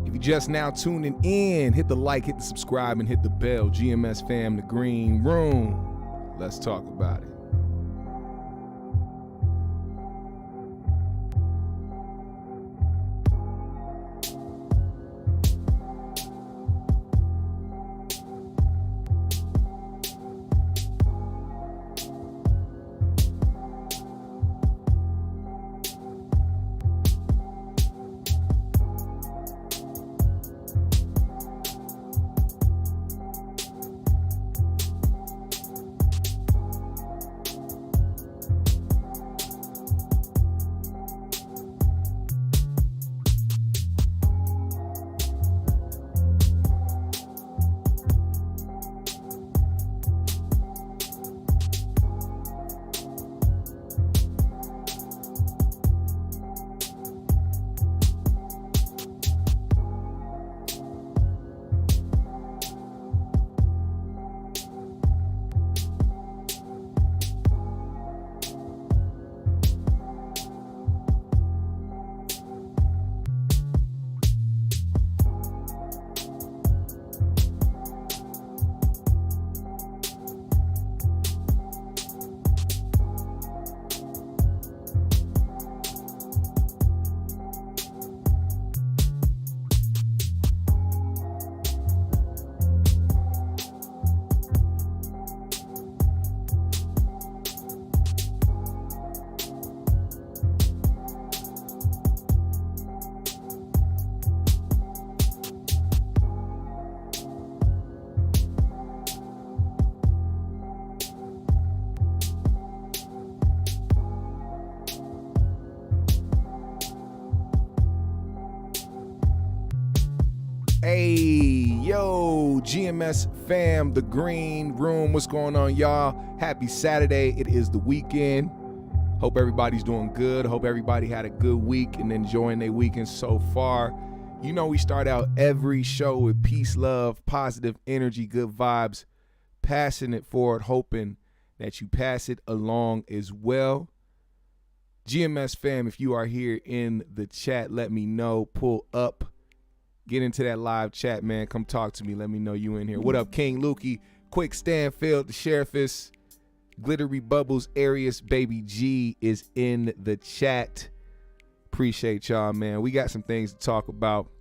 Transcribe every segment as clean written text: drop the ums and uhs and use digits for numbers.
If you're just now tuning in, hit the like, hit the subscribe, and hit the bell. GMS fam, the green room. Let's talk about it. Hey, yo, GMS fam, the green room. What's going on, y'all? Happy Saturday. It is the weekend. Hope everybody's doing good. Hope everybody had a good week and enjoying their weekend so far. You know, we start out every show with peace, love, positive energy, good vibes, passing it forward, hoping that you pass it along as well. GMS fam, if you are here in the chat, let me know. Pull up. Get into that live chat, man. Come talk to me. Let me know you in here. What up, King Lukey? Quick Stanfield, the Sheriffess, Glittery Bubbles, Arius, Baby G is in the chat. Appreciate y'all, man. We got some things to talk about.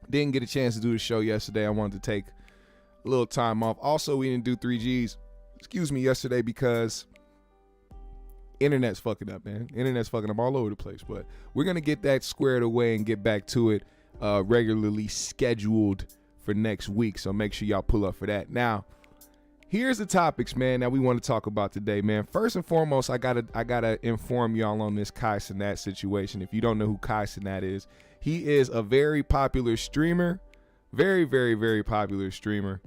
Didn't get a chance to do the show yesterday. I wanted to take a little time off. Also, we didn't do 3Gs, yesterday because internet's fucking up, man. Internet's fucking up all over the place. But we're going to get that squared away and get back to it. Regularly scheduled for next week, so make sure y'all pull up for that. Now, here's the topics, man, that we want to talk about today, man. First and foremost, I gotta inform y'all on this Cenat situation. If you don't know who Cenat is, he is a very popular streamer, very, very, very popular streamer,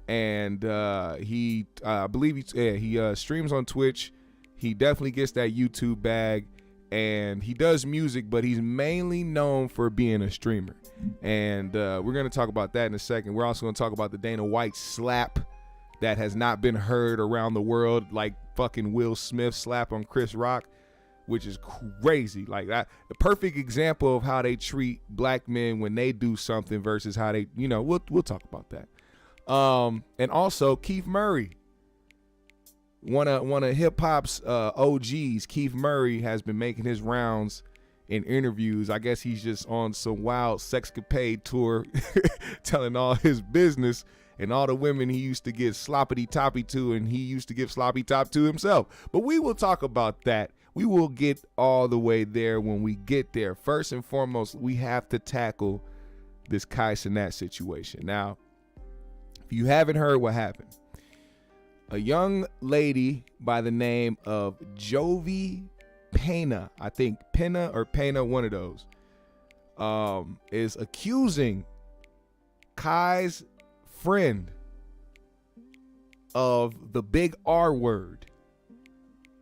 and I believe he streams on Twitch. He definitely gets that YouTube bag. And he does music, but he's mainly known for being a streamer. And we're going to talk about that in a second. We're also going to talk about the Dana White slap that has not been heard around the world, like fucking Will Smith slap on Chris Rock, which is crazy. Like that, the perfect example of how they treat black men when they do something versus how they, we'll talk about that. And also Keith Murray. One of hip hop's OGs, Keith Murray, has been making his rounds in interviews. I guess he's just on some wild sexcapade tour, telling all his business and all the women he used to get sloppity toppy to, and he used to give sloppy top to himself. But we will talk about that. We will get all the way there when we get there. First and foremost, we have to tackle this Cenat situation. Now, if you haven't heard what happened, a young lady by the name of Jovi Pena, I think Pena or Pena, one of those, is accusing Kai's friend of the big R word.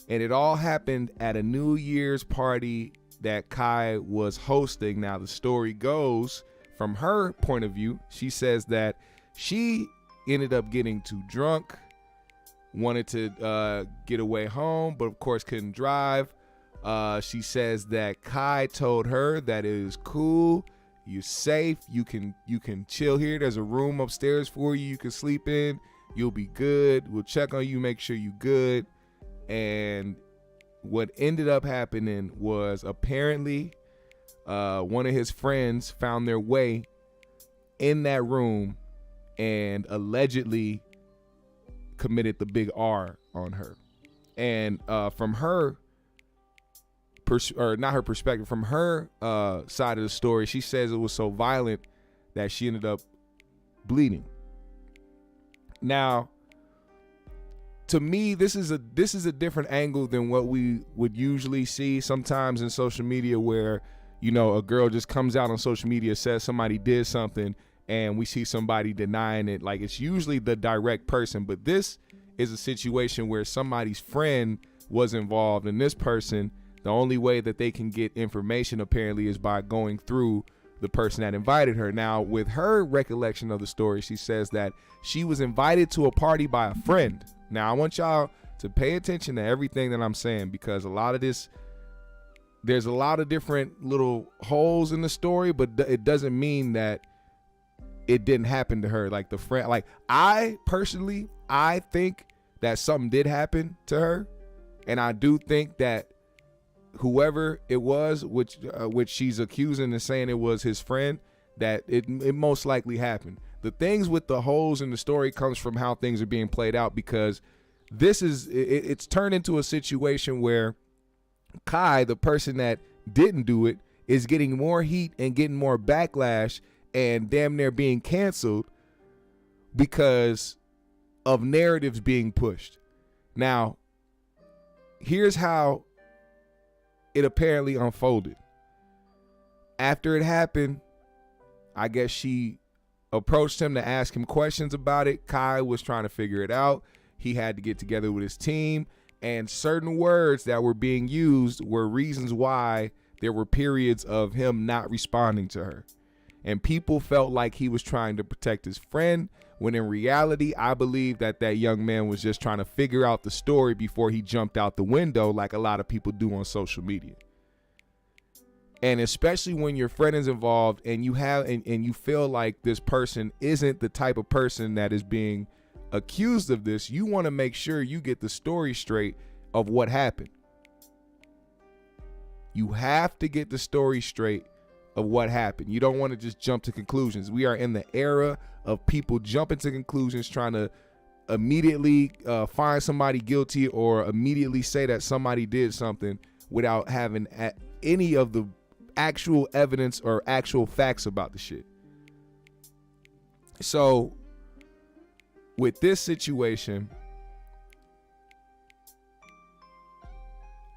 And it all happened at a New Year's party that Kai was hosting. Now, the story goes, from her point of view, she says that she ended up getting too drunk, wanted to get away home, but of course couldn't drive. She says that Kai told her that it was cool You're safe. You can chill here. There's a room upstairs for you. You can sleep in. You'll be good. We'll check on you, make sure you're good. And what ended up happening was apparently one of his friends found their way in that room and allegedly committed the big R on her. And from her not her perspective, from her side of the story, she says it was so violent that she ended up bleeding. Now, to me, this is a different angle than what we would usually see sometimes in social media, where, you know, a girl just comes out on social media, says somebody did something, and we see somebody denying it. Like, it's usually the direct person, but this is a situation where somebody's friend was involved, and this person, the only way that they can get information apparently is by going through the person that invited her. Now, with her recollection of the story, she says that she was invited to a party by a friend. Now, I want y'all to pay attention to everything that I'm saying, because a lot of this, there's a lot of different little holes in the story, but it doesn't mean that it didn't happen to her. Like, the friend, like, I personally, I think that something did happen to her, and I do think that whoever it was, which she's accusing and saying it was his friend, that it most likely happened. The things with the holes in the story comes from how things are being played out, because it's turned into a situation where Kai, the person that didn't do it, is getting more heat and getting more backlash and damn near being canceled because of narratives being pushed. Now, here's how it apparently unfolded. After it happened, I guess she approached him to ask him questions about it. Kai was trying to figure it out. He had to get together with his team, and certain words that were being used were reasons why there were periods of him not responding to her. And people felt like he was trying to protect his friend, when in reality, I believe that that young man was just trying to figure out the story before he jumped out the window, like a lot of people do on social media. And especially when your friend is involved and you have and you feel like this person isn't the type of person that is being accused of this, you want to make sure you get the story straight of what happened. You have to get the story straight of what happened. You don't want to just jump to conclusions. We are in the era of people jumping to conclusions, trying to immediately find somebody guilty or immediately say that somebody did something without having any of the actual evidence or actual facts about the shit. So with this situation,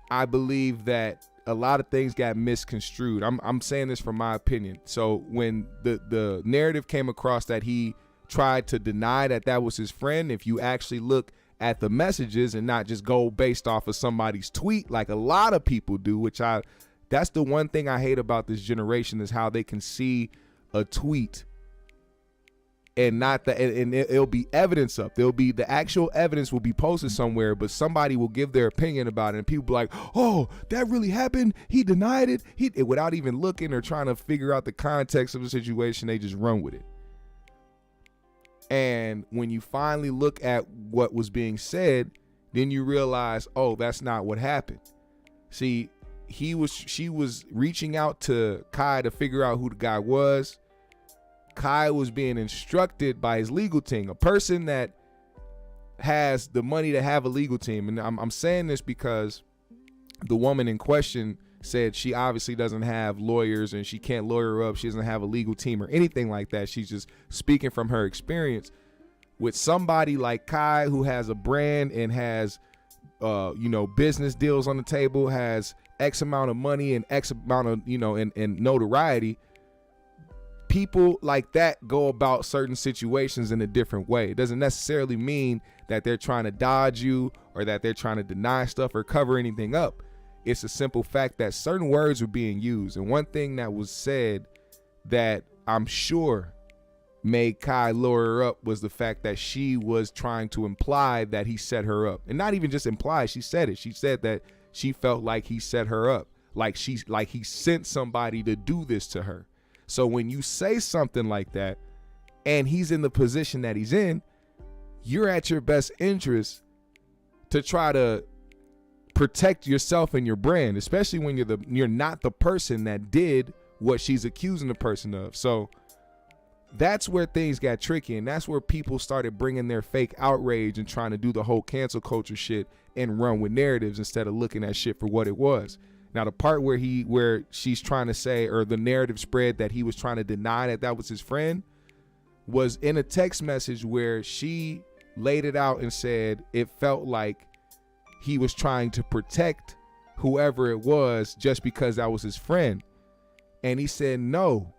I believe that a lot of things got misconstrued. I'm saying this from my opinion. So when the narrative came across that he tried to deny that was his friend, if you actually look at the messages and not just go based off of somebody's tweet like a lot of people do, that's the one thing I hate about this generation, is how they can see a tweet and it'll be evidence up. There'll be the actual evidence will be posted somewhere, but somebody will give their opinion about it, and people be like, "Oh, that really happened. He denied it." Without even looking or trying to figure out the context of the situation, they just run with it. And when you finally look at what was being said, then you realize, oh, that's not what happened. See, she was reaching out to Kai to figure out who the guy was. Kai was being instructed by his legal team, a person that has the money to have a legal team. And I'm saying this because the woman in question said she obviously doesn't have lawyers and she can't lawyer up. She doesn't have a legal team or anything like that. She's just speaking from her experience. With somebody like Kai, who has a brand and has, business deals on the table, has X amount of money and X amount of, and notoriety, people like that go about certain situations in a different way. It doesn't necessarily mean that they're trying to dodge you or that they're trying to deny stuff or cover anything up. It's a simple fact that certain words were being used. And one thing that was said that I'm sure made Kai lure her up was the fact that she was trying to imply that he set her up. And not even just imply, she said it. She said that she felt like he set her up, like he sent somebody to do this to her. So when you say something like that and he's in the position that he's in, you're at your best interest to try to protect yourself and your brand, especially when you're not the person that did what she's accusing the person of. So that's where things got tricky, and that's where people started bringing their fake outrage and trying to do the whole cancel culture shit and run with narratives instead of looking at shit for what it was. Now, the part where she's trying to say, or the narrative spread that he was trying to deny that was his friend, was in a text message where she laid it out and said it felt like he was trying to protect whoever it was just because that was his friend. And he said, no,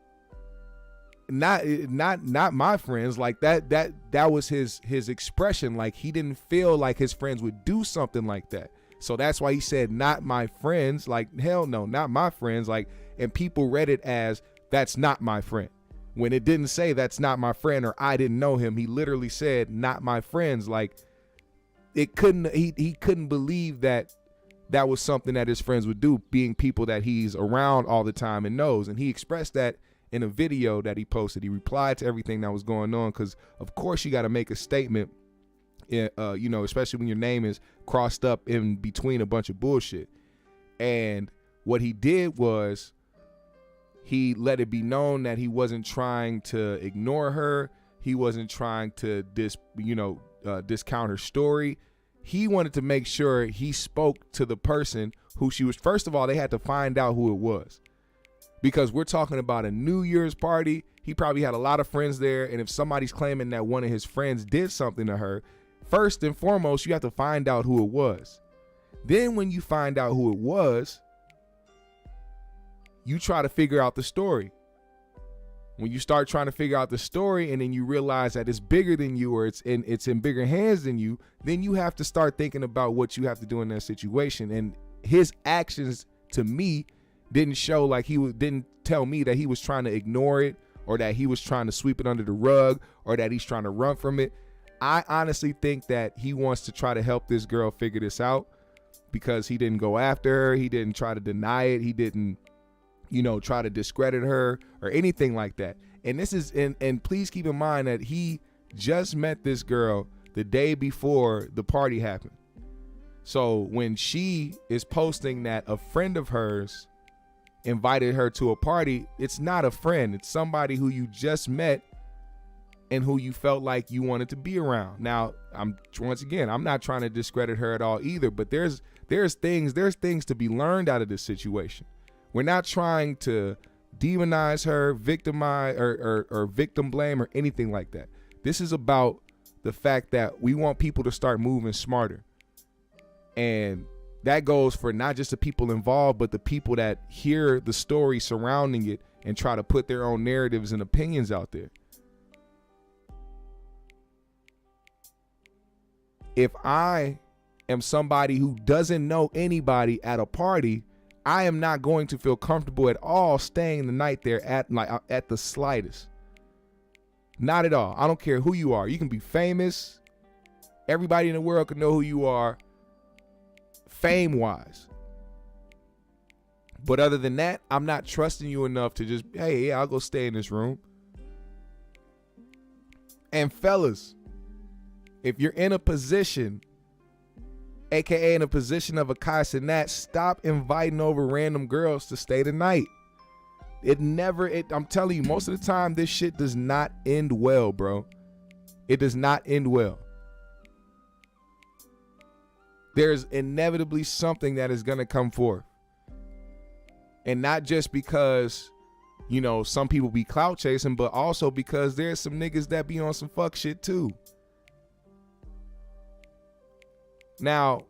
not my friends. Like that was his expression. Like he didn't feel like his friends would do something like that. So that's why he said, not my friends. Like, hell no, not my friends. Like, and people read it as, that's not my friend. When it didn't say that's not my friend or I didn't know him. He literally said, not my friends. Like, he couldn't believe that was something that his friends would do, being people that he's around all the time and knows. And he expressed that in a video that he posted. He replied to everything that was going on, because of course you got to make a statement, especially when your name is crossed up in between a bunch of bullshit. And what he did was he let it be known that he wasn't trying to ignore her. He wasn't trying to discount her story. He wanted to make sure he spoke to the person who she was. First of all, they had to find out who it was, because we're talking about a New Year's party. He probably had a lot of friends there. And if somebody's claiming that one of his friends did something to her, first and foremost, you have to find out who it was. Then when you find out who it was, you try to figure out the story. When you start trying to figure out the story and then you realize that it's bigger than you, or it's in bigger hands than you, then you have to start thinking about what you have to do in that situation. And his actions, to me, didn't tell me that he was trying to ignore it, or that he was trying to sweep it under the rug, or that he's trying to run from it. I honestly think that he wants to try to help this girl figure this out, because he didn't go after her. He didn't try to deny it. He didn't, try to discredit her or anything like that. And this is, and please keep in mind that he just met this girl the day before the party happened. So when she is posting that a friend of hers invited her to a party, it's not a friend. It's somebody who you just met and who you felt like you wanted to be around. Now, I'm not trying to discredit her at all either, but there's things to be learned out of this situation. We're not trying to demonize her, victimize, or victim blame or anything like that. This is about the fact that we want people to start moving smarter. And that goes for not just the people involved, but the people that hear the story surrounding it and try to put their own narratives and opinions out there. If I am somebody who doesn't know anybody at a party, I am not going to feel comfortable at all staying the night there at the slightest. Not at all. I don't care who you are. You can be famous. Everybody in the world can know who you are, fame-wise. But other than that, I'm not trusting you enough to just, hey, yeah, I'll go stay in this room. And fellas, if you're in a position, aka in a position of a Cenat, stop inviting over random girls to stay the night. I'm telling you, most of the time, this shit does not end well, bro. It does not end well. There's inevitably something that is going to come forth. And not just because, some people be clout chasing, but also because there's some niggas that be on some fuck shit too. Now,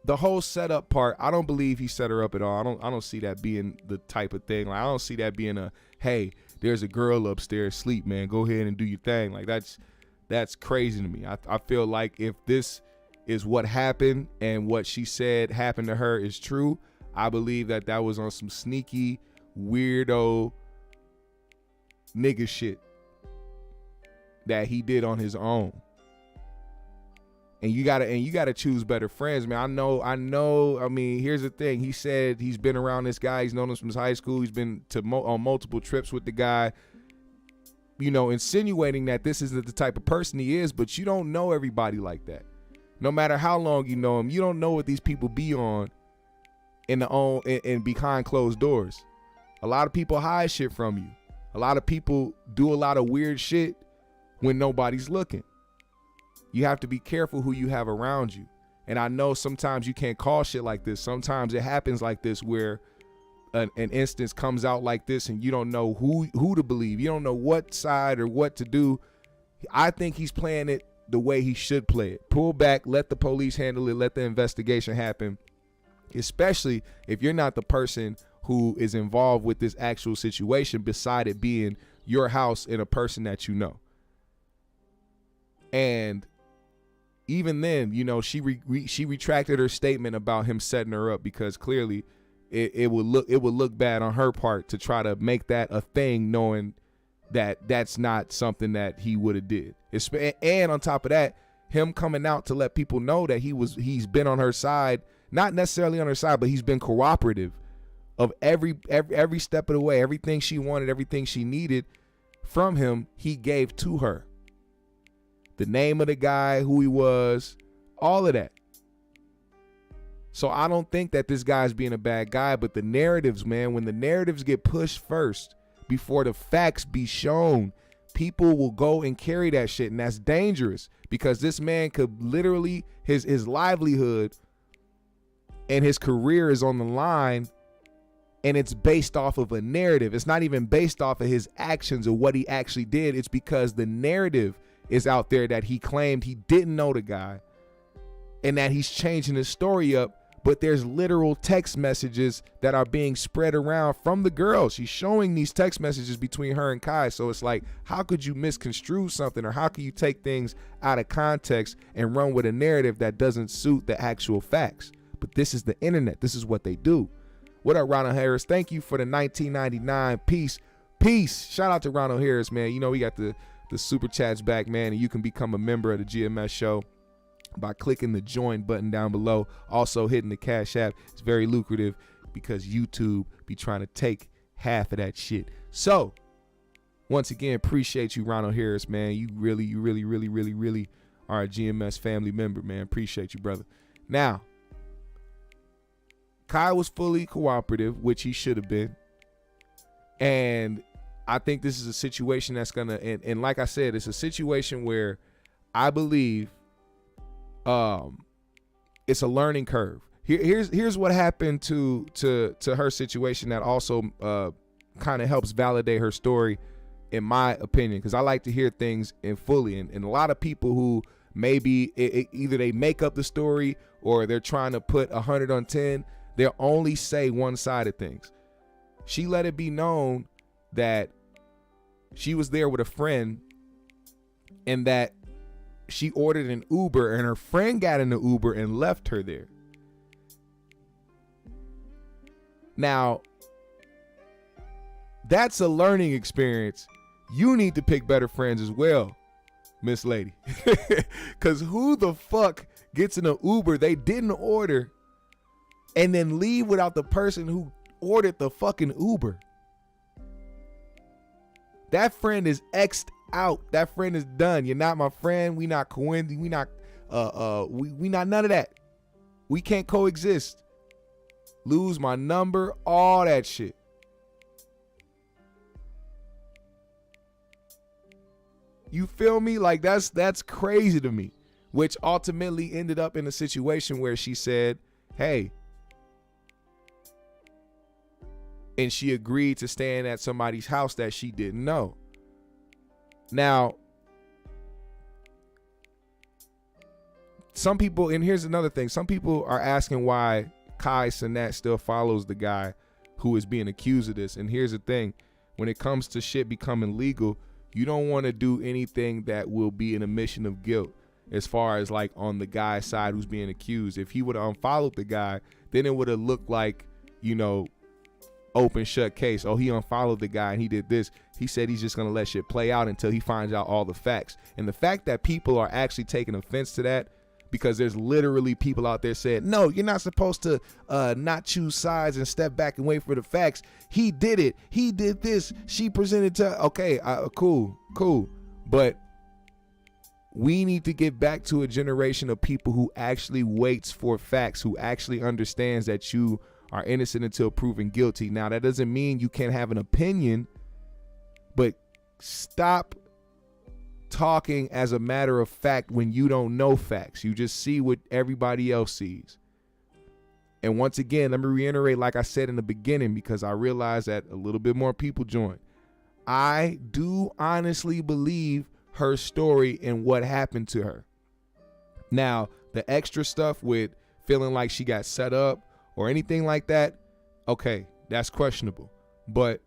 the whole setup part, I don't believe he set her up at all. I don't see that being the type of thing. Like, I don't see that being a, hey, there's a girl upstairs asleep, man, go ahead and do your thing. Like, that's crazy to me. I feel like if this is what happened and what she said happened to her is true, I believe that was on some sneaky, weirdo nigga shit that he did on his own. And you gotta choose better friends, man. I know. I mean, here's the thing. He said he's been around this guy. He's known him since high school. He's been on multiple trips with the guy. You know, insinuating that this isn't the type of person he is. But you don't know everybody like that. No matter how long you know him, you don't know what these people be on in behind closed doors. A lot of people hide shit from you. A lot of people do a lot of weird shit when nobody's looking. You have to be careful who you have around you. And I know sometimes you can't call shit like this. Sometimes it happens like this where an instance comes out like this and you don't know who to believe. You don't know what side or what to do. I think he's playing it the way he should play it. Pull back, let the police handle it, let the investigation happen. Especially if you're not the person who is involved with this actual situation, beside it being your house and a person that you know. And even then, you know, she retracted her statement about him setting her up, because clearly it would look bad on her part to try to make that a thing, knowing that that's not something that he would have did. And on top of that, him coming out to let people know that he's been on her side, not necessarily on her side, but he's been cooperative of every step of the way. Everything she wanted, everything she needed from him, he gave to her. The name of the guy, who he was, all of that. So I don't think that this guy's being a bad guy, but the narratives, man, when the narratives get pushed first before the facts be shown, people will go and carry that shit, and that's dangerous, because this man could literally, his livelihood and his career is on the line, and it's based off of a narrative. It's not even based off of his actions or what he actually did. It's because the narrative is out there that he claimed he didn't know the guy and that he's changing his story up. But there's literal text messages that are being spread around from the girl. She's showing these text messages between her and Kai. So it's like, how could you misconstrue something, or how can you take things out of context and run with a narrative that doesn't suit the actual facts? But this is the internet. This is what they do. What up, Ronald Harris? Thank you for the 1999 peace. Shout out to Ronald Harris, man. You know, we got the super chats back, man, and you can become a member of the GMS show by clicking the join button down below. Also hitting the Cash App. It's very lucrative because YouTube be trying to take half of that shit. So once again, appreciate you, Ronald Harris, man. You really are a GMS family member, man. Appreciate you, brother. Now, Kai was fully cooperative, which he should have been. And I think this is a situation that's gonna, and like I said, it's a situation where I believe it's a learning curve. Here's what happened to her situation that also kind of helps validate her story, in my opinion, because I like to hear things in fully. And a lot of people who maybe either they make up the story or they're trying to put 100 on 10, they'll only say one side of things. She let it be known that she was there with a friend and that she ordered an Uber and her friend got in the Uber and left her there. Now, that's a learning experience. You need to pick better friends as well, Miss Lady. Because who the fuck gets in an Uber they didn't order and then leave without the person who ordered the fucking Uber? That friend is X'd out. That friend is done. You're not my friend. We not coincident. We not we not none of that. We can't coexist. Lose my number, all that shit. You feel me? Like that's crazy to me. Which ultimately ended up in a situation where she said, hey, and she agreed to staying at somebody's house that she didn't know. Now, some people, and here's another thing, some people are asking why Kai Cenat still follows the guy who is being accused of this. And here's the thing, when it comes to shit becoming legal, you don't want to do anything that will be an admission of guilt, as far as like on the guy's side who's being accused. If he would have unfollowed the guy, then it would have looked like, you know, open shut case. Oh, he unfollowed the guy and he did this. He said he's just gonna let shit play out until he finds out all the facts. And the fact that people are actually taking offense to that because there's literally people out there saying, no, you're not supposed to not choose sides and step back and wait for the facts. He did it. He did this. She presented to, okay, cool. But we need to get back to a generation of people who actually waits for facts, who actually understands that you are innocent until proven guilty. Now, that doesn't mean you can't have an opinion, but stop talking as a matter of fact when you don't know facts. You just see what everybody else sees. And once again, let me reiterate, like I said in the beginning, because I realize that a little bit more people join. I do honestly believe her story and what happened to her. Now, the extra stuff with feeling like she got set up or anything like that, okay, that's questionable. But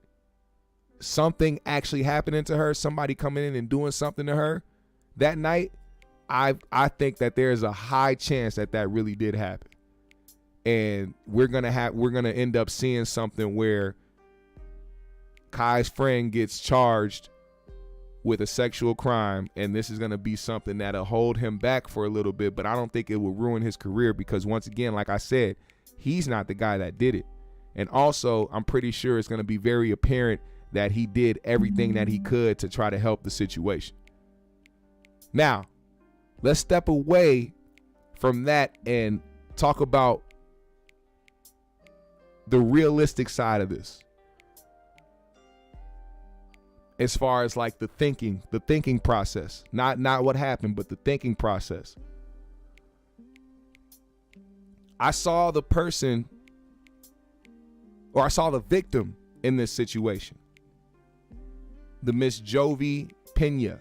something actually happening to her, somebody coming in and doing something to her that night, I think that there's a high chance that that really did happen. And we're gonna end up seeing something where Kai's friend gets charged with a sexual crime, and this is gonna be something that'll hold him back for a little bit, but I don't think it will ruin his career, because once again, like I said, he's not the guy that did it. And also, I'm pretty sure it's gonna be very apparent that he did everything that he could to try to help the situation. Now, let's step away from that and talk about the realistic side of this. As far as like the thinking process, not what happened, but the thinking process. I saw the person, or I saw the victim in this situation. The Miss Jovi Pena.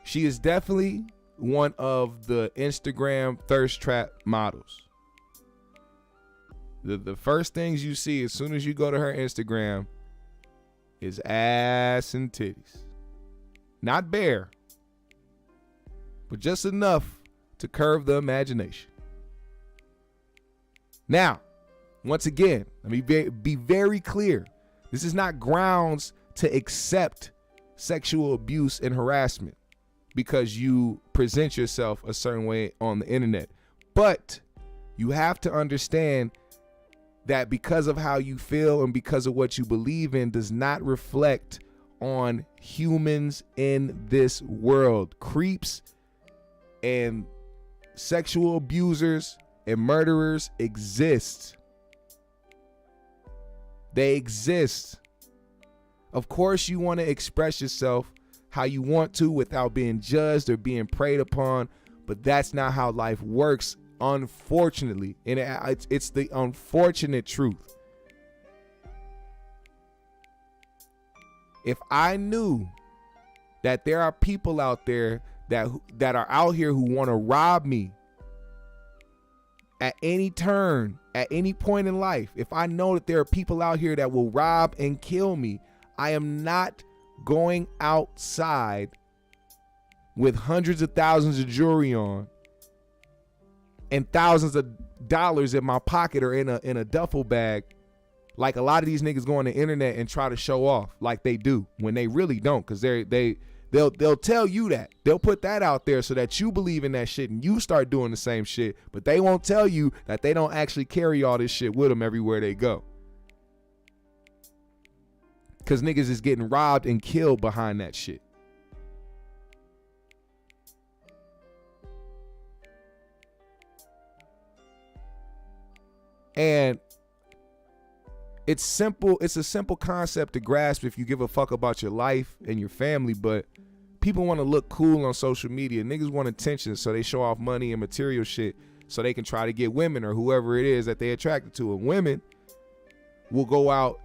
She is definitely one of the Instagram thirst trap models. The first things you see as soon as you go to her Instagram is ass and titties. Not bare, but just enough to curve the imagination. Now, once again, let me be very clear. This is not grounds to accept sexual abuse and harassment because you present yourself a certain way on the internet. But you have to understand that because of how you feel and because of what you believe in does not reflect on humans in this world. Creeps and sexual abusers and murderers exist. They exist. Of course, you want to express yourself how you want to without being judged or being preyed upon, but that's not how life works, unfortunately. And it's the unfortunate truth. If I knew that there are people out there that are out here who want to rob me at any turn, at any point in life, if I know that there are people out here that will rob and kill me, I am not going outside with hundreds of thousands of jewelry on and thousands of dollars in my pocket or in a duffel bag, like a lot of these niggas go on the internet and try to show off like they do, when they really don't, because they'll tell you that. They'll put that out there so that you believe in that shit and you start doing the same shit, but they won't tell you that they don't actually carry all this shit with them everywhere they go. Because niggas is getting robbed and killed behind that shit. And it's simple. It's a simple concept to grasp if you give a fuck about your life and your family, but people want to look cool on social media. Niggas want attention, so they show off money and material shit so they can try to get women or whoever it is that they're attracted to. And women will go out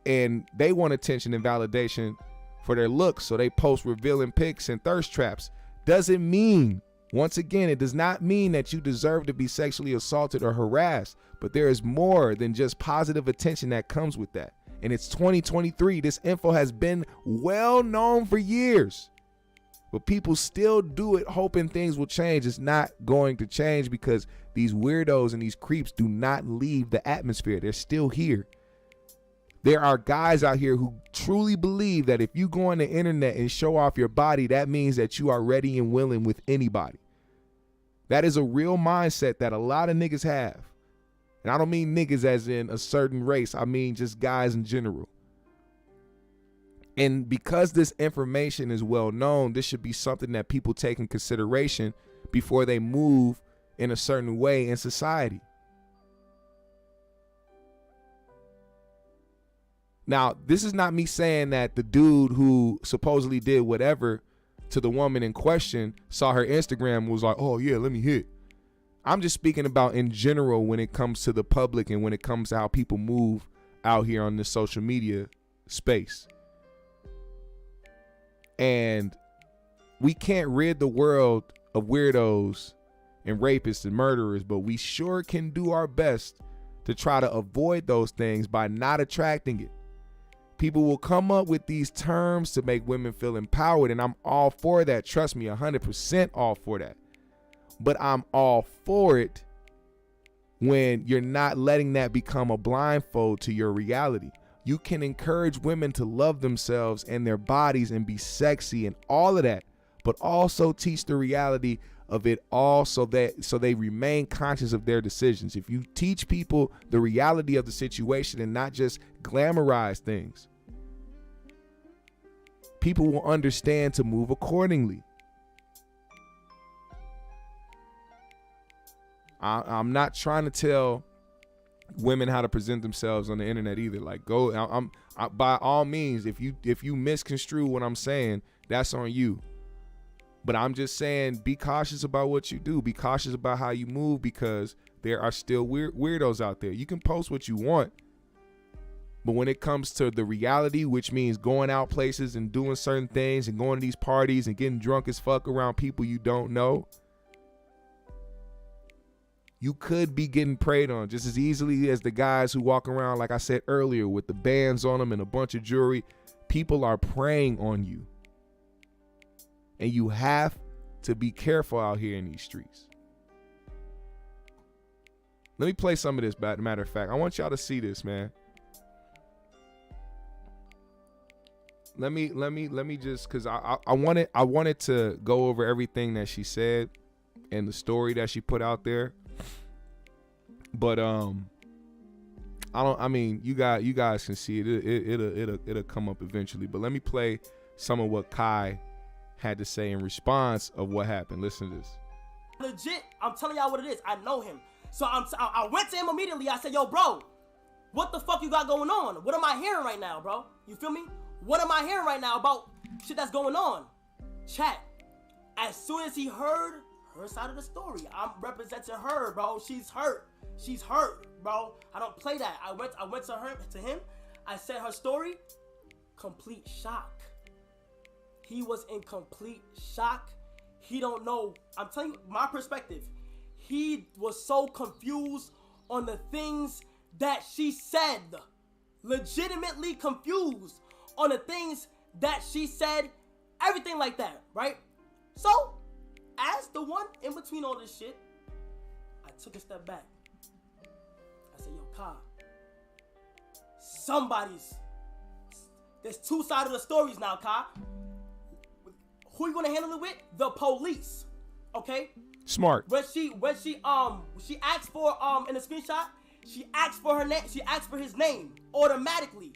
and they want attention and validation for their looks, so they post revealing pics and thirst traps. Doesn't mean, once again, it does not mean that you deserve to be sexually assaulted or harassed, but there is more than just positive attention that comes with that. And it's 2023. This info has been well known for years, but people still do it hoping things will change. It's not going to change because these weirdos and these creeps do not leave the atmosphere. They're still here. There are guys out here who truly believe that if you go on the internet and show off your body, that means that you are ready and willing with anybody. That is a real mindset that a lot of niggas have. And I don't mean niggas as in a certain race. I mean just guys in general. And because this information is well known, this should be something that people take in consideration before they move in a certain way in society. Now, this is not me saying that the dude who supposedly did whatever to the woman in question saw her Instagram and was like, oh yeah, let me hit. I'm just speaking about in general when it comes to the public and when it comes to how people move out here on this social media space. And we can't rid the world of weirdos and rapists and murderers, but we sure can do our best to try to avoid those things by not attracting it. People will come up with these terms to make women feel empowered, and I'm all for that. Trust me, 100% all for that. But I'm all for it when you're not letting that become a blindfold to your reality. You can encourage women to love themselves and their bodies and be sexy and all of that, but also teach the reality of it all so they remain conscious of their decisions. If you teach people the reality of the situation and not just glamorize things, people will understand to move accordingly. I'm not trying to tell women how to present themselves on the internet either. Like, by all means, if you misconstrue what I'm saying, that's on you. But I'm just saying, be cautious about what you do. Be cautious about how you move, because there are still weirdos out there. You can post what you want, but when it comes to the reality, which means going out places and doing certain things and going to these parties and getting drunk as fuck around people you don't know, you could be getting preyed on just as easily as the guys who walk around, like I said earlier, with the bands on them and a bunch of jewelry. People are preying on you. And you have to be careful out here in these streets. Let me play some of this, matter of fact. I want y'all to see this, man. Let me just, because I wanted to go over everything that she said and the story that she put out there. But you guys can see it. It'll come up eventually. But let me play some of what Kai had to say in response of what happened. Listen to this. Legit, I'm telling y'all what it is. I know him. So I went to him immediately. I said, yo, bro, what the fuck you got going on? What am I hearing right now, bro? You feel me? What am I hearing right now about shit that's going on? Chat. As soon as he heard her side of the story, I'm representing her, bro. She's hurt. She's hurt, bro. I don't play that. I went to him. I said her story. Complete shock. He was in complete shock. He don't know. I'm telling you my perspective. He was so confused on the things that she said. Legitimately confused on the things that she said. Everything like that, right? So, as the one in between all this shit, I took a step back. I said, yo, Ka, there's two sides of the stories now, Ka. Who you gonna handle it with? The police. Okay? Smart. When she asked for in the screenshot, she asked for her name, she asked for his name automatically.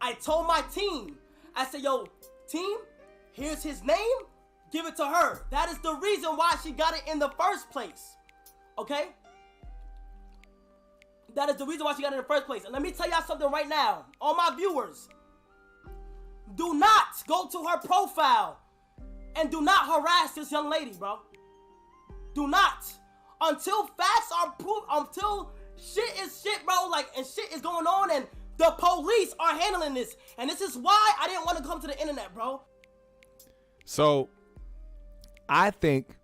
I told my team, I said, yo, team, here's his name, give it to her. That is the reason why she got it in the first place. Okay? That is the reason why she got it in the first place. And let me tell y'all something right now. All my viewers, do not go to her profile and do not harass this young lady, bro. Do not. Until facts are proved, until shit is shit, bro, like, and shit is going on and the police are handling this. And this is why I didn't want to come to the internet, bro. So, I think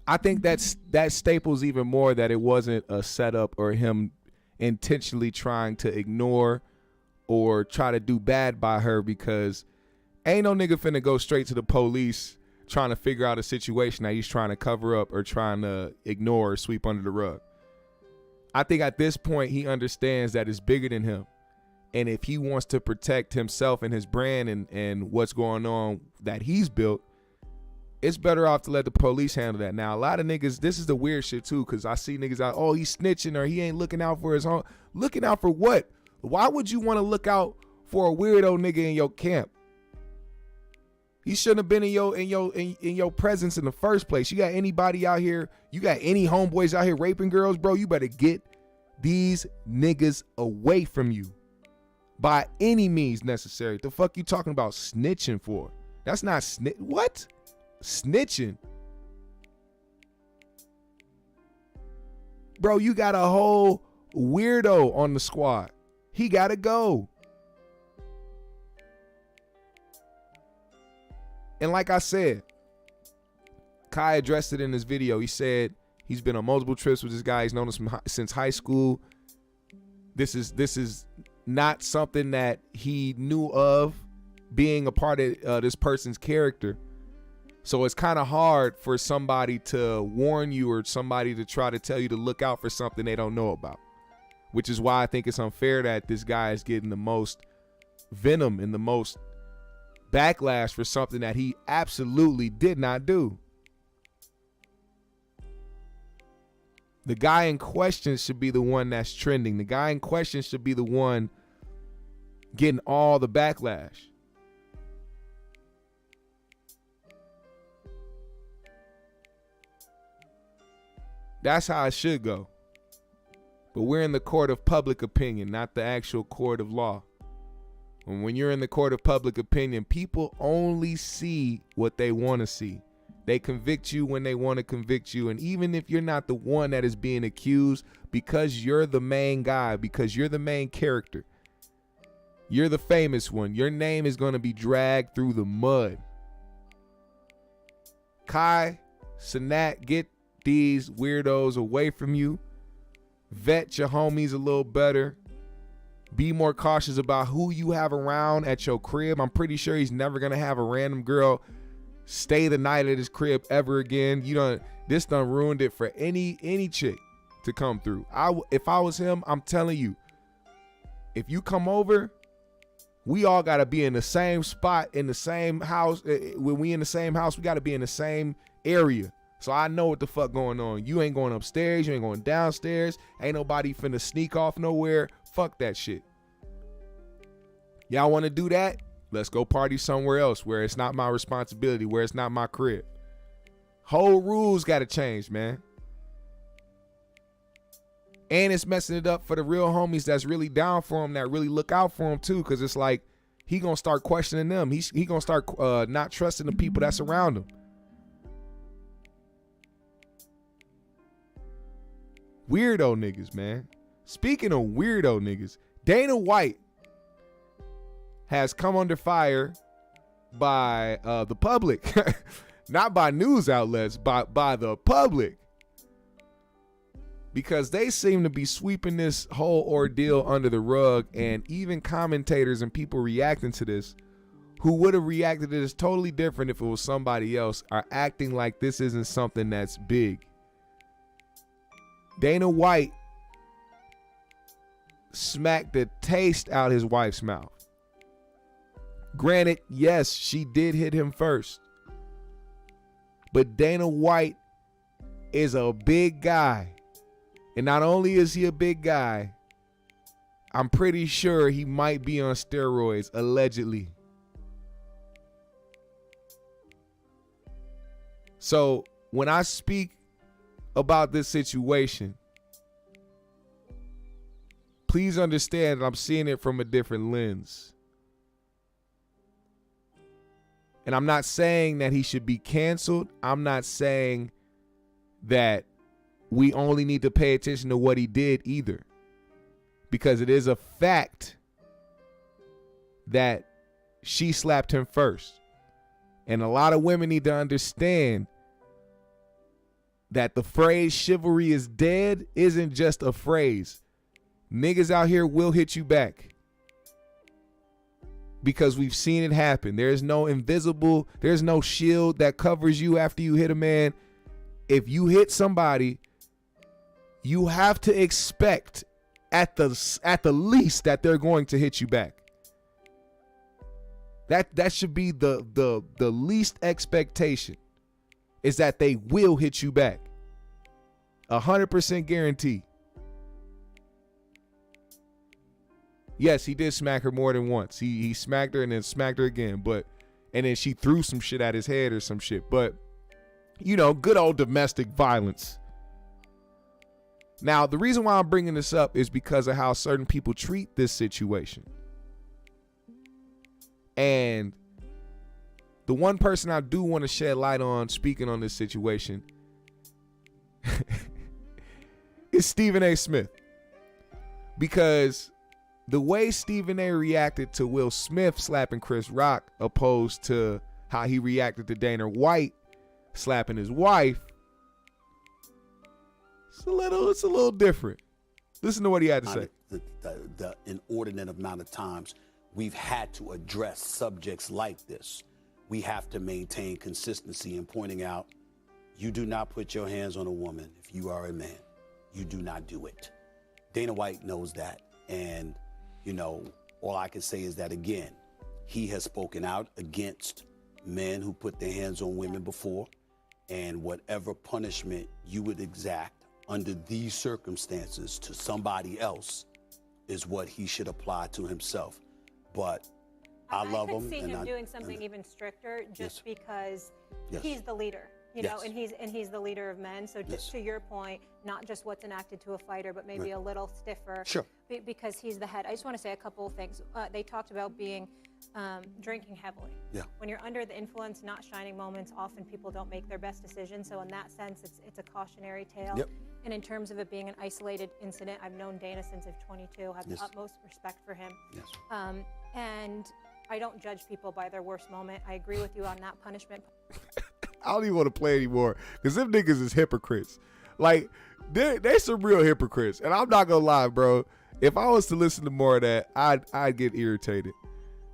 that staples even more that it wasn't a setup or him intentionally trying to ignore or try to do bad by her, because ain't no nigga finna go straight to the police trying to figure out a situation that he's trying to cover up or trying to ignore or sweep under the rug. I think at this point he understands that it's bigger than him. And if he wants to protect himself and his brand and what's going on that he's built, it's better off to let the police handle that. Now, a lot of niggas, this is the weird shit too, because I see niggas out, oh, he's snitching or he ain't looking out for his home. Looking out for what? Why would you want to look out for a weirdo nigga in your camp? He shouldn't have been in your presence in the first place. You got anybody out here, you got any homeboys out here raping girls, bro, you better get these niggas away from you by any means necessary. The fuck you talking about snitching for? That's not what? Snitching? Bro, you got a whole weirdo on the squad. He gotta go. And like I said, Kai addressed it in his video. He said he's been on multiple trips with this guy. He's known him since high school. This is not something that he knew of being a part of this person's character. So it's kind of hard for somebody to warn you or somebody to try to tell you to look out for something they don't know about, which is why I think it's unfair that this guy is getting the most venom and the most backlash for something that he absolutely did not do. The guy in question should be the one that's trending. The guy in question should be the one getting all the backlash. That's how it should go. But we're in the court of public opinion, not the actual court of law. And when you're in the court of public opinion, people only see what they want to see. They convict you when they want to convict you. And even if you're not the one that is being accused, because you're the main guy, because you're the main character, you're the famous one, your name is going to be dragged through the mud. Kai, Cenat, get these weirdos away from you. Vet your homies a little better. Be more cautious about who you have around at your crib. I'm pretty sure he's never going to have a random girl stay the night at his crib ever again. This done ruined it for any chick to come through. If I was him, I'm telling you, if you come over, we all got to be in the same spot, in the same house. When we in the same house, we got to be in the same area. So I know what the fuck going on. You ain't going upstairs. You ain't going downstairs. Ain't nobody finna sneak off nowhere. Fuck that shit. Y'all want to do that? Let's go party somewhere else where it's not my responsibility, where it's not my crib. Whole rules got to change, man. And it's messing it up for the real homies that's really down for him, that really look out for him too, because it's like he gonna start questioning them. He gonna start not trusting the people that's around him. Weirdo niggas, man. Speaking of weirdo niggas, Dana White has come under fire by the public. Not by news outlets, by the public. Because they seem to be sweeping this whole ordeal under the rug, and even commentators and people reacting to this who would have reacted to this totally different if it was somebody else are acting like this isn't something that's big. Dana White smacked the taste out his wife's mouth. Granted, yes, she did hit him first. But Dana White is a big guy. And not only is he a big guy, I'm pretty sure he might be on steroids, allegedly. So when I speak about this situation, please understand that I'm seeing it from a different lens. And I'm not saying that he should be canceled. I'm not saying that we only need to pay attention to what he did either. Because it is a fact that she slapped him first. And a lot of women need to understand that the phrase chivalry is dead isn't just a phrase. Niggas out here will hit you back. Because we've seen it happen. There's no shield that covers you after you hit a man. If you hit somebody, you have to expect at the least that they're going to hit you back. That should be the least expectation, is that they will hit you back. 100% guarantee. Yes, he did smack her more than once. He smacked her and then smacked her again, and then she threw some shit at his head or some shit. But, you know, good old domestic violence. Now, the reason why I'm bringing this up is because of how certain people treat this situation. And the one person I do want to shed light on speaking on this situation is Stephen A. Smith. Because the way Stephen A. reacted to Will Smith slapping Chris Rock opposed to how he reacted to Dana White slapping his wife, it's a little different. Listen to what he had to say. The inordinate amount of times we've had to address subjects like this. We have to maintain consistency in pointing out, you do not put your hands on a woman if you are a man. You do not do it. Dana White knows that. And, you know, all I can say is that, again, he has spoken out against men who put their hands on women before. And whatever punishment you would exact under these circumstances to somebody else is what he should apply to himself. But I love him. I could see him doing something even stricter just because he's the leader, you know, and he's the leader of men. So just to your point, not just what's enacted to a fighter, but maybe a little stiffer. Sure. Because he's the head. I just want to say a couple of things. They talked about being drinking heavily. Yeah. When you're under the influence, not shining moments, often people don't make their best decisions. So in that sense, it's a cautionary tale. Yep. And in terms of it being an isolated incident, I've known Dana since I'm 22. I have the utmost respect for him. Yes. And I don't judge people by their worst moment. I agree with you on that punishment. I don't even want to play anymore because them niggas is hypocrites. Like, they're some real hypocrites. And I'm not going to lie, bro. If I was to listen to more of that, I'd get irritated.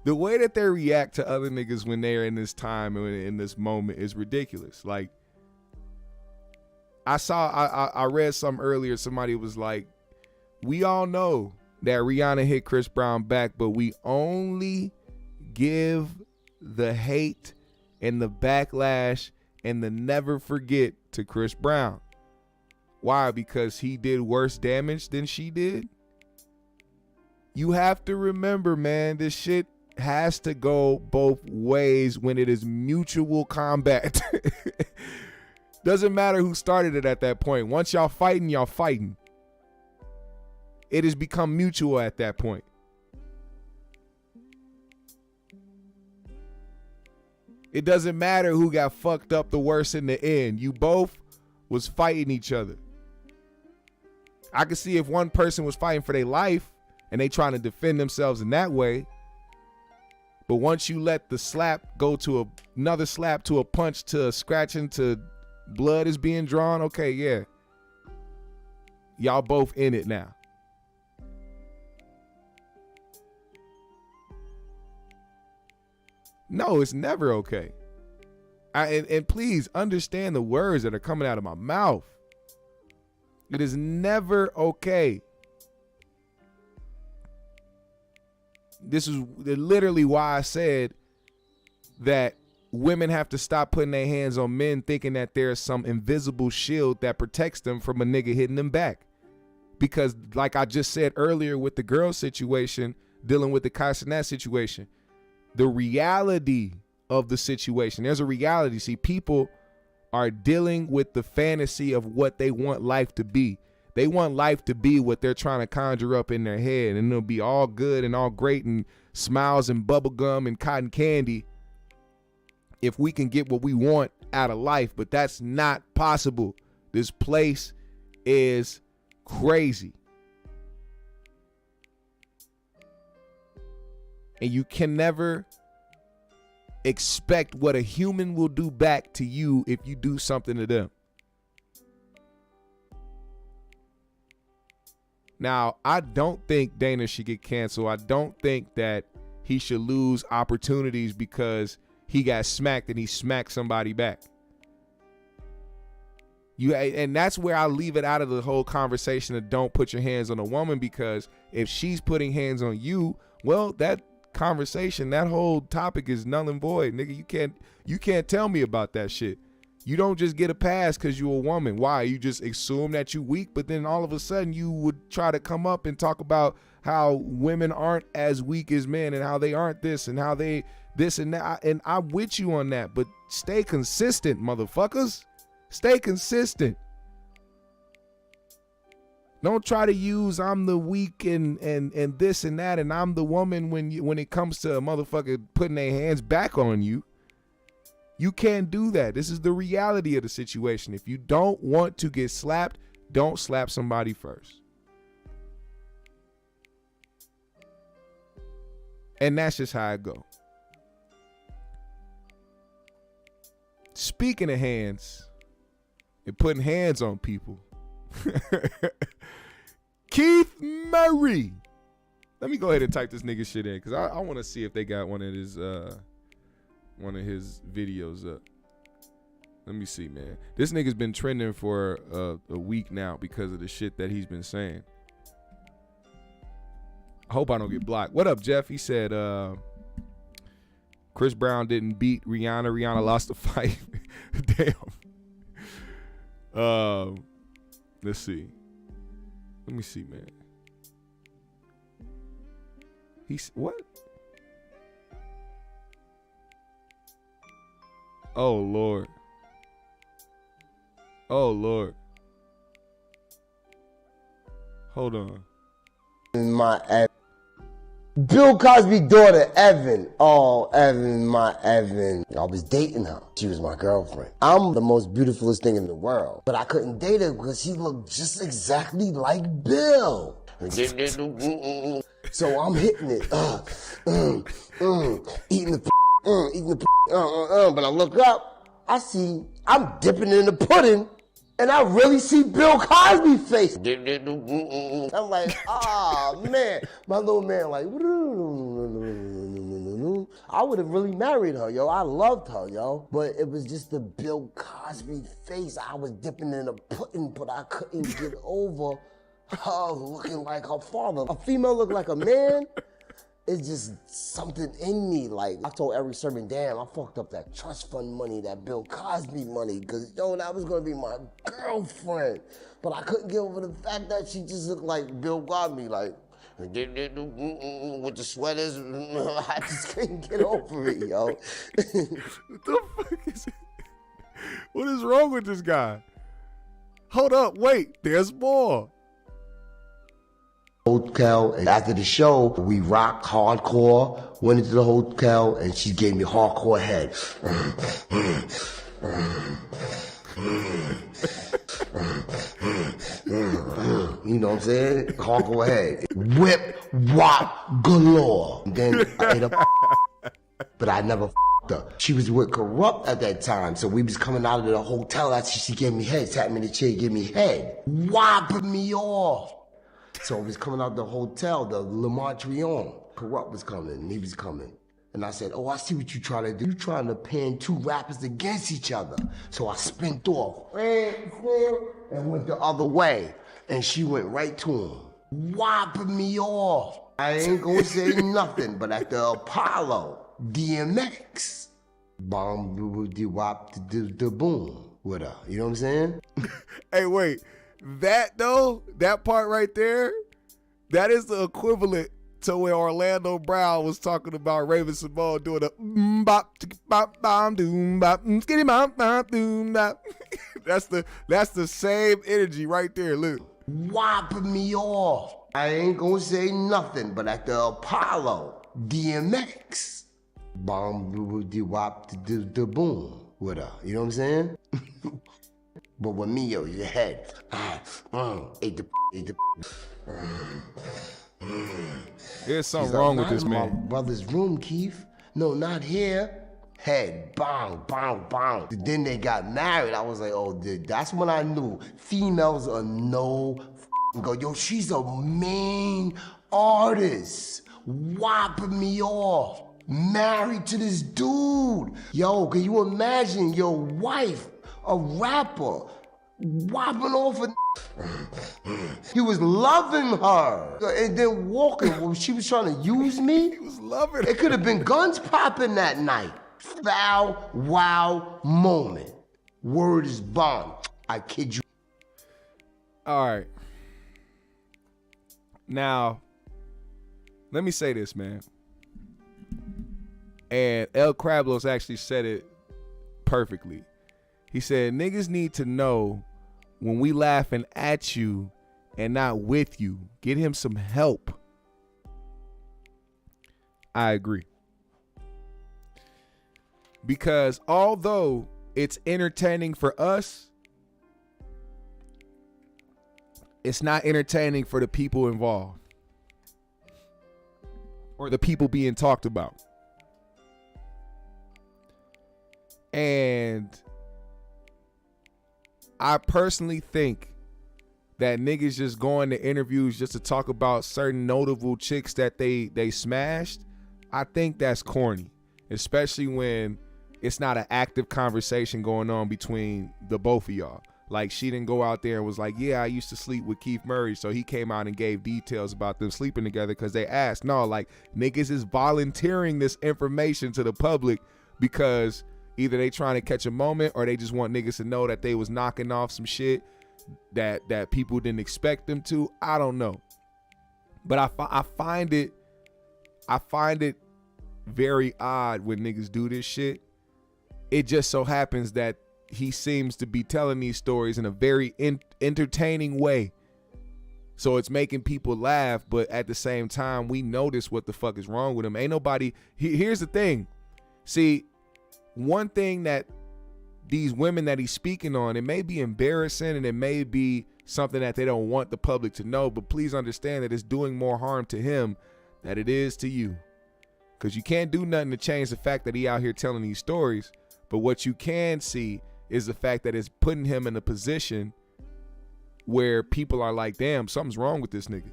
The way that they react to other niggas when they're in this time and in this moment is ridiculous. Like, I read something earlier. Somebody was like, we all know that Rihanna hit Chris Brown back, but we only give the hate and the backlash and the never forget to Chris Brown. Why? Because he did worse damage than she did? You have to remember, man, this shit has to go both ways when it is mutual combat. Doesn't matter who started it at that point. Once y'all fighting, y'all fighting. It has become mutual at that point. It doesn't matter who got fucked up the worst in the end. You both was fighting each other. I could see if one person was fighting for their life and they trying to defend themselves in that way. But once you let the slap go to another slap to a punch to a scratching to blood is being drawn, okay, yeah. Y'all both in it now. No, it's never okay. And please understand the words that are coming out of my mouth. It is never okay. This is literally why I said that women have to stop putting their hands on men thinking that there's some invisible shield that protects them from a nigga hitting them back. Because like I just said earlier with the girl situation, dealing with the Cenat situation, the reality of the situation, there's a reality. See, people are dealing with the fantasy of what they want life to be. They want life to be what they're trying to conjure up in their head, and it'll be all good and all great and smiles and bubble gum and cotton candy if we can get what we want out of life. But that's not possible. This place is crazy. And you can never expect what a human will do back to you if you do something to them. Now, I don't think Dana should get canceled. I don't think that he should lose opportunities because he got smacked and he smacked somebody back. And that's where I leave it out of the whole conversation of don't put your hands on a woman, because if she's putting hands on you, well, that conversation, that whole topic is null and void, nigga. You can't tell me about that shit. You don't just get a pass because you're a woman. Why? You just assume that you weak, but then all of a sudden you would try to come up and talk about how women aren't as weak as men and how they aren't this and how they this and that. And I'm with you on that, but stay consistent, motherfuckers. Stay consistent. Don't try to use I'm the weak and this and that and I'm the woman when it comes to a motherfucker putting their hands back on you. You can't do that. This is the reality of the situation. If you don't want to get slapped, don't slap somebody first. And that's just how it go. Speaking of hands and putting hands on people, Keith Murray. Let me go ahead and type this nigga shit in because I want to see if they got one of his videos up. Let me see, man. This nigga's been trending for a week now because of the shit that he's been saying. I hope I don't get blocked. What up, Jeff? He said Chris Brown didn't beat Rihanna. Rihanna lost the fight. Damn. Let's see. Let me see, man. What? Oh, Lord. Oh, Lord. Hold on. Bill Cosby's daughter, Evan. Oh, Evan, my Evan. I was dating her. She was my girlfriend. I'm the most beautifulest thing in the world. But I couldn't date her because she looked just exactly like Bill. So I'm hitting it. Eating the but I look up, I see, I'm dipping in the pudding, and I really see Bill Cosby's face. I'm like, oh man. My little man like, I would have really married her, yo. I loved her, yo. But it was just the Bill Cosby face. I was dipping in the pudding, but I couldn't get over her looking like her father. A female look like a man. It's just something in me. Like, I told Eric Sermon, damn, I fucked up that trust fund money, that Bill Cosby money, because, yo, that was going to be my girlfriend. But I couldn't get over the fact that she just looked like Bill Cosby, like, with the sweaters. I just couldn't get over it, yo. What the fuck is it? What is wrong with this guy? Hold up, wait, there's more. Hotel, and after the show, we rocked hardcore, went into the hotel, and she gave me hardcore head. You know what I'm saying? Hardcore head. Whip, wop, galore. And then I ate up, but I never her. She was with Corrupt at that time, so we was coming out of the hotel after she gave me head, sat me in the chair, gave me head, whopping me off. So I was coming out the hotel, the Le Martrion. Corrupt was coming, and he was coming. And I said, oh, I see what you're trying to do. You're trying to pin two rappers against each other. So I spent off, and went the other way. And she went right to him, whopping me off. I ain't gonna say nothing, but at the Apollo, DMX, bomb, wop, the boom with her. You know what I'm saying? Hey, wait. That though, that part right there, that is the equivalent to when Orlando Brown was talking about Raven Simone doing a bop bop bom doom bop skitty bop bop doom bop. That's the same energy right there. Look, whopping me off. I ain't gonna say nothing, but at the Apollo, DMX, bomb wop the boom with her. You know what I'm saying? But with me, yo, your head. Ate the. There's something wrong with this man. My brother's room, Keith. No, not here. Head, bang, bang, bang. Then they got married. I was like, oh, dude, that's when I knew females are no go. Yo, she's a main artist. Whopping me off. Married to this dude. Yo, can you imagine your wife, a rapper, whopping off of. He was loving her. And then walking. When she was trying to use me. He was loving her. It could have been guns popping that night. Foul, wow moment. Word is bond. I kid you. All right. Now, let me say this, man. And El Crablos actually said it perfectly. He said, niggas need to know when we laughing at you and not with you. Get him some help. I agree. Because although it's entertaining for us, it's not entertaining for the people involved or the people being talked about. And I personally think that niggas just going to interviews just to talk about certain notable chicks that they smashed, I think that's corny, especially when it's not an active conversation going on between the both of y'all. Like, she didn't go out there and was like, yeah, I used to sleep with Keith Murray. So he came out and gave details about them sleeping together because they asked. No, like, niggas is volunteering this information to the public because either they trying to catch a moment or they just want niggas to know that they was knocking off some shit that people didn't expect them to. I don't know. But I find it very odd when niggas do this shit. It just so happens that he seems to be telling these stories in a very entertaining way. So it's making people laugh, but at the same time, we notice what the fuck is wrong with him. Ain't nobody. Here's the thing. See, one thing that these women that he's speaking on, it may be embarrassing and it may be something that they don't want the public to know, but please understand that it's doing more harm to him than it is to you. Because you can't do nothing to change the fact that he out here telling these stories. But what you can see is the fact that it's putting him in a position where people are like, damn, something's wrong with this nigga.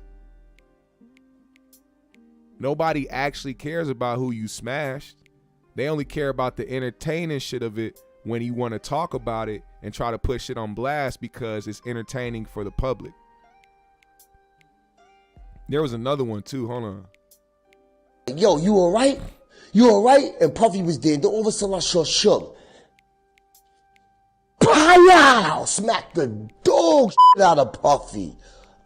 Nobody actually cares about who you smashed. They only care about the entertaining shit of it when you want to talk about it and try to push it on blast because it's entertaining for the public. There was another one too. Hold on. Yo, you all right? You all right? And Puffy was there. Then all of a sudden I saw Suge. Pow! Smacked the dog shit out of Puffy.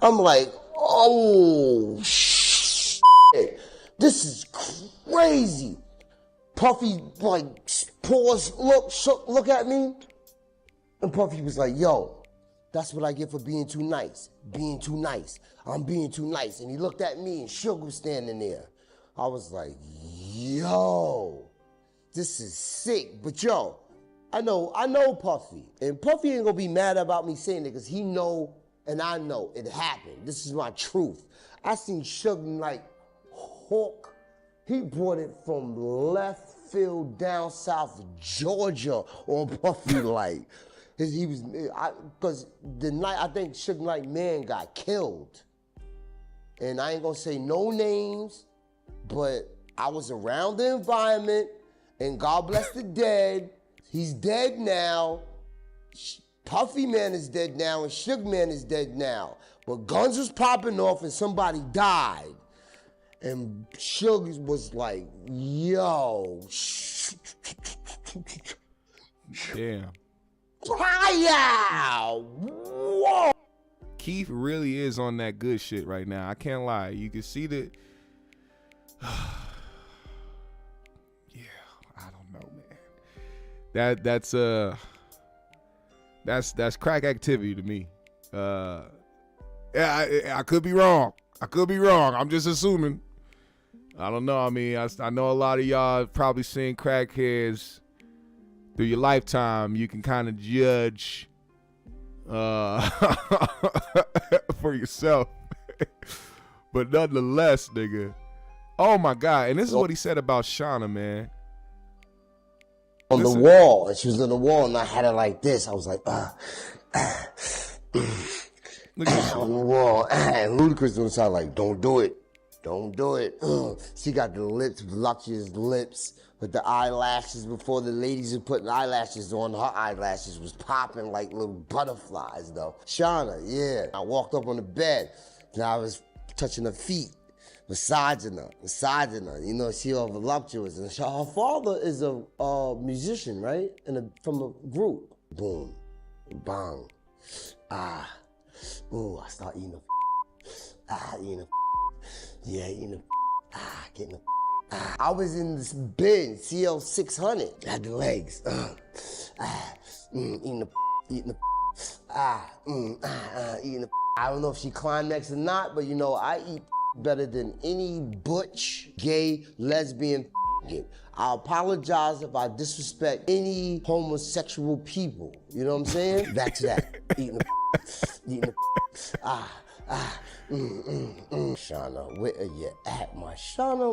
I'm like, oh, shit. This is crazy. Puffy, like, paused, look at me. And Puffy was like, yo, that's what I get for being too nice. Being too nice. I'm being too nice. And he looked at me and Suge was standing there. I was like, yo, this is sick. But yo, I know Puffy. And Puffy ain't gonna be mad about me saying it because he know and I know it happened. This is my truth. I seen Suge like Hawk. He brought it from left field down south of Georgia on Puffy like. He was, because the night I think Suge Knight man got killed. And I ain't gonna say no names, but I was around the environment, and God bless the dead. He's dead now. Puffy man is dead now, and Suge man is dead now. But guns was popping off, and somebody died. And Suge was like, yo. Damn. Whoa. Keith really is on that good shit right now. I can't lie. You can see that. Yeah, I don't know, man. That's crack activity to me. Yeah, I could be wrong. I'm just assuming. I don't know. I mean, I know a lot of y'all probably seen crackheads through your lifetime. You can kind of judge for yourself. But nonetheless, nigga. Oh my God. And this is what he said about Shauna, man. On the wall. And she was on the wall and I had her like this. I was like, Look at on the wall. And Ludacris on the side like, don't do it. Don't do it. She got the lips, voluptuous lips. With the eyelashes, before the ladies were putting eyelashes on, her eyelashes was popping like little butterflies, though. Shauna, yeah. I walked up on the bed, and I was touching her feet, massaging her. You know, she all voluptuous. And her father is a musician, right? From a group. Boom, bang, ooh, I start eating the eating the yeah, eating the getting the I was in this Benz CL 600. Had the legs. Eating the eating the I don't know if she climaxed or not, but you know, I eat better than any butch, gay, lesbian. I apologize if I disrespect any homosexual people. You know what I'm saying? That's that. Eating the Shauna, where are you at, my Shauna?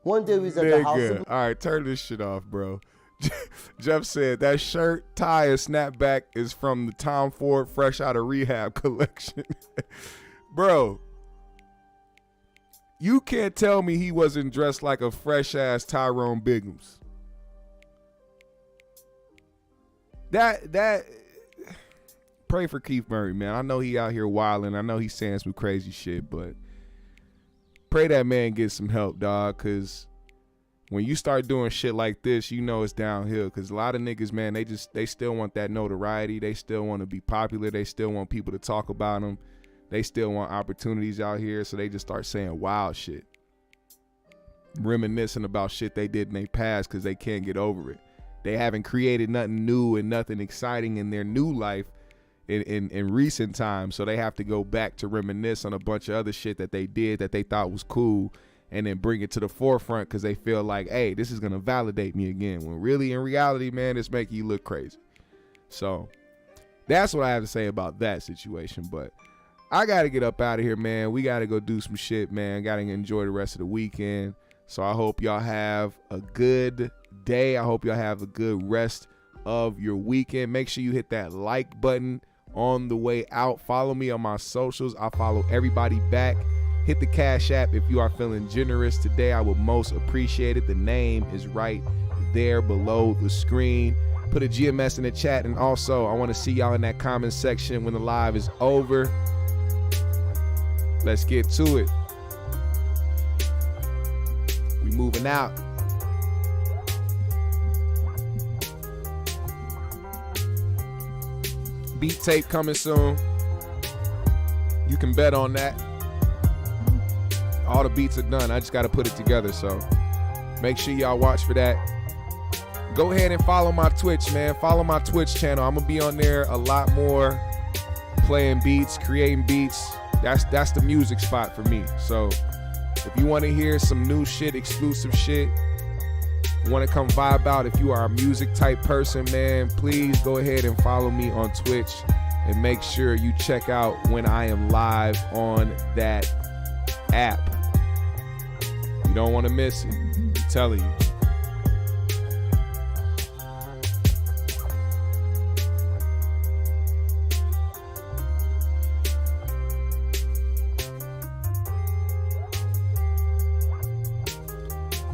One day we was at the house. All right, turn this shit off, bro. Jeff said that shirt, tie, and snapback is from the Tom Ford Fresh Out of Rehab collection. Bro, you can't tell me he wasn't dressed like a fresh-ass Tyrone Biggums. That pray for Keith Murray, man. I know he out here wilding. I know he's saying some crazy shit, but pray that man get some help, dog, because when you start doing shit like this, you know it's downhill, because a lot of niggas, man, they still want that notoriety. They still want to be popular. They still want people to talk about them. They still want opportunities out here, so they just start saying wild shit, reminiscing about shit they did in their past because they can't get over it. They haven't created nothing new and nothing exciting in their new life in recent times, so they have to go back to reminisce on a bunch of other shit that they did that they thought was cool and then bring it to the forefront because they feel like, hey, this is going to validate me again, when really in reality, man, it's making you look crazy. So that's what I have to say about that situation. But I got to get up out of here, man. We got to go do some shit, man. Got to enjoy the rest of the weekend. So I hope y'all have a good day. I hope y'all have a good rest of your weekend. Make sure you hit that like button on the way out. Follow me on my socials. I follow everybody back. Hit the Cash App if you are feeling generous today. I would most appreciate it. The name is right there below the screen. Put a GMS in the chat. And also, I want to see y'all in that comment section when the live is over. Let's get to it. We moving out. Beat tape coming soon. You can bet on that. All the beats are done. I just got to put it together. So make sure y'all watch for that. Go ahead and follow my Twitch, man. Follow my Twitch channel. I'm going to be on there a lot more, playing beats, creating beats. That's the music spot for me. So if you want to hear some new shit, exclusive shit, want to come vibe out, if you are a music type person, man, please go ahead and follow me on Twitch and make sure you check out when I am live on that app. You don't want to miss it. I'm telling you.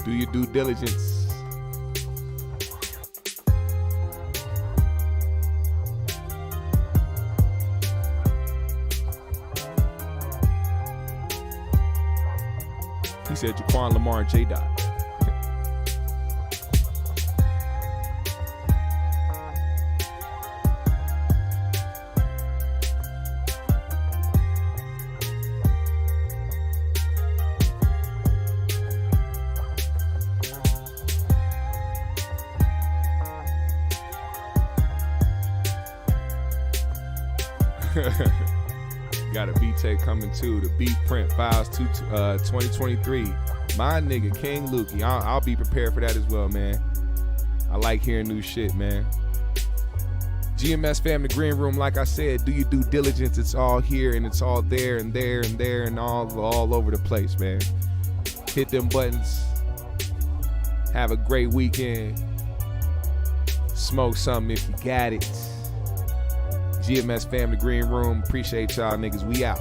Do your due diligence. He said Jaquan, Lamar, and J. Dot. Got a beat tape coming too. The Beat Print Files 2023. My nigga King Lukey. I'll be prepared for that as well, man. I like hearing new shit, man. GMS fam, the green room. Like I said, do your due diligence. It's all here and it's all there and there and there and all over the place, man. Hit them buttons. Have a great weekend. Smoke something if you got it. GMS fam, the green room. Appreciate y'all niggas. We out.